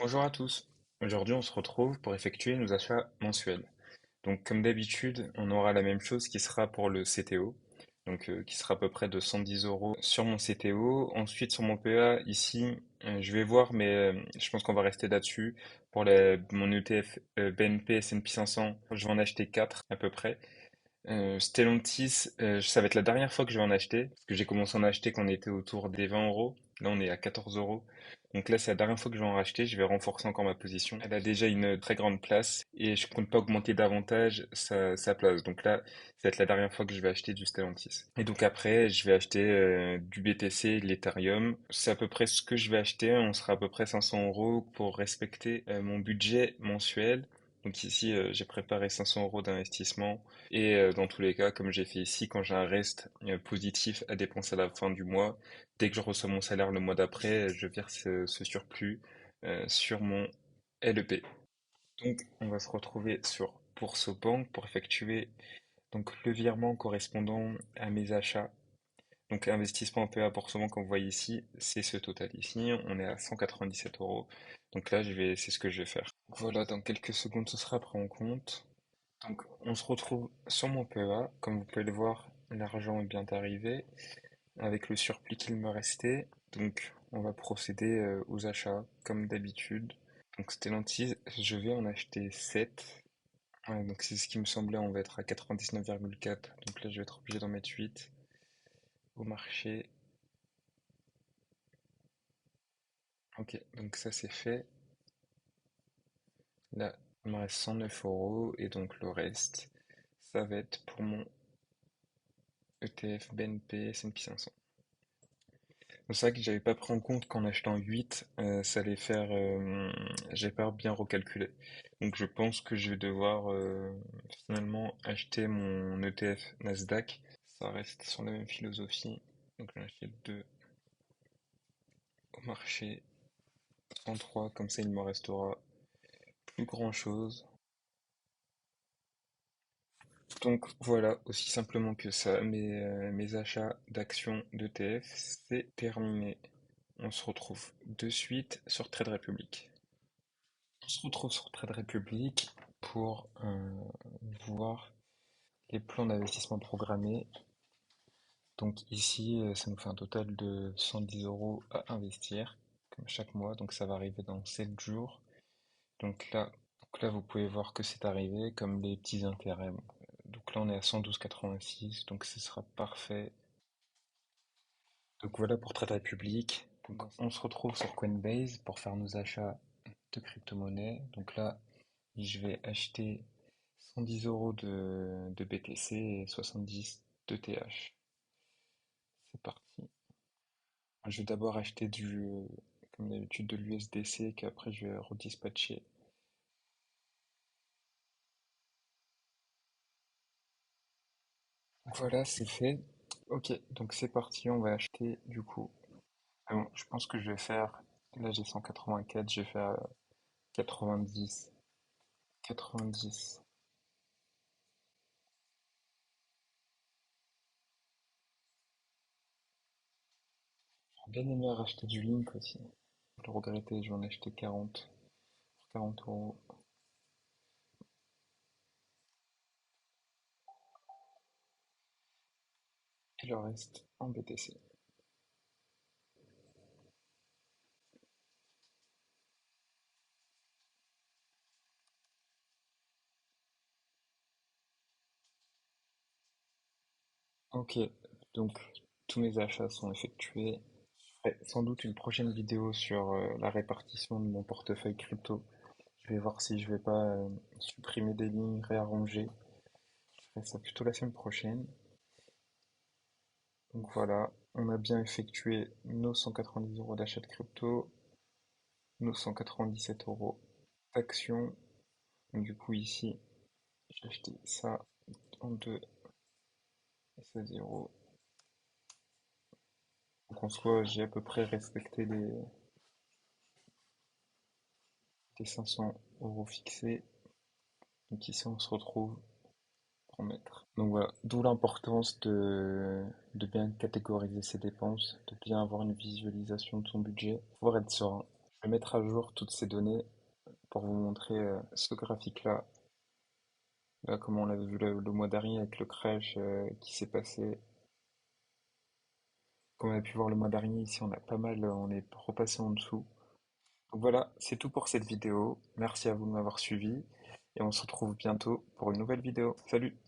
Bonjour à tous. Aujourd'hui, on se retrouve pour effectuer nos achats mensuels. Donc, comme d'habitude, on aura la même chose qui sera pour le CTO, qui sera à peu près de 110 euros sur mon CTO. Ensuite, sur mon PA, ici, je vais voir, mais je pense qu'on va rester là-dessus. Pour mon ETF BNP S&P 500, je vais en acheter 4 à peu près. Stellantis, ça va être la dernière fois que je vais en acheter, parce que j'ai commencé à en acheter quand on était autour des 20 euros. Là, on est à 14 euros. Donc là, c'est la dernière fois que je vais en racheter. Je vais renforcer encore ma position. Elle a déjà une très grande place et je compte pas augmenter davantage sa place. Donc là, ça va être la dernière fois que je vais acheter du Stellantis. Et donc après, je vais acheter du BTC et de l'Ethereum. C'est à peu près ce que je vais acheter. On sera à peu près 500 euros pour respecter mon budget mensuel. Donc ici, j'ai préparé 500 euros d'investissement. Et dans tous les cas, comme j'ai fait ici, quand j'ai un reste positif à dépenser à la fin du mois, dès que je reçois mon salaire le mois d'après, je verse ce surplus sur mon LEP. Donc, on va se retrouver sur Bourse Banque pour effectuer donc le virement correspondant à mes achats. Donc, investissement en PA Bourse Banque, comme vous voyez ici, c'est ce total ici. On est à 197 euros. Donc là, c'est ce que je vais faire. Donc voilà, dans quelques secondes, ce sera pris en compte. Donc, on se retrouve sur mon PEA. Comme vous pouvez le voir, l'argent est bien arrivé avec le surplus qu'il me restait. Donc, on va procéder aux achats comme d'habitude. Donc, Stellantis, je vais en acheter 7. Ouais, donc, c'est ce qui me semblait. On va être à 99,4. Donc là, je vais être obligé d'en mettre 8 au marché. Ok, donc ça, c'est fait. Là, il me reste 109 euros. Et donc, le reste, ça va être pour mon ETF BNP S&P 500. C'est vrai que j'avais pas pris en compte qu'en achetant 8, ça allait faire. J'ai pas bien recalculé. Donc je pense que je vais devoir finalement acheter mon ETF Nasdaq. Ça reste sur la même philosophie. Donc j'en achète 2 au marché, 103, comme ça il me restera plus grand chose. Donc voilà, aussi simplement que ça, mes achats d'actions d'ETF, c'est terminé. On se retrouve de suite sur Trade Republic. On se retrouve sur Trade Republic pour voir les plans d'investissement programmés. Donc ici, ça nous fait un total de 110 euros à investir, comme chaque mois. Donc ça va arriver dans 7 jours. Donc là, vous pouvez voir que c'est arrivé, comme les petits intérêts. Bon. Donc là, on est à 112,86, donc ce sera parfait. Donc voilà pour Trade Republic. Donc on se retrouve sur Coinbase pour faire nos achats de crypto-monnaies. Donc là, je vais acheter 110 euros de BTC et 70 de TH. C'est parti. Je vais d'abord acheter comme d'habitude, de l'USDC qu'après je vais redispatcher. Voilà, c'est fait. Ok, donc c'est parti, on va acheter du coup. Ah bon, je pense que je vais faire. Là j'ai 184, je vais faire 90. 90. J'aurais bien aimé racheter du Link aussi. Je le regrettais, je vais en acheter 40. Pour 40 euros. Et le reste en BTC. Ok, donc tous mes achats sont effectués. Je ferai sans doute une prochaine vidéo sur la répartition de mon portefeuille crypto. Je vais voir si je vais pas supprimer des lignes, réarranger. Je ferai ça plutôt la semaine prochaine. Donc voilà, on a bien effectué nos 190 euros d'achat de crypto, nos 197 euros d'actions. Donc du coup ici, j'ai acheté ça en 2 à 16 euros. Donc en soi, j'ai à peu près respecté les 500 euros fixés. Donc ici, on se retrouve pour mettre. Donc voilà, d'où l'importance de bien catégoriser ses dépenses, de bien avoir une visualisation de son budget, pour être serein. vais mettre à jour toutes ces données pour vous montrer ce graphique-là. Là, comme on l'avait vu le mois dernier avec le crash qui s'est passé. Comme on a pu voir le mois dernier, ici on a pas mal, on est repassé en dessous. Donc voilà, c'est tout pour cette vidéo. Merci à vous de m'avoir suivi et on se retrouve bientôt pour une nouvelle vidéo. Salut!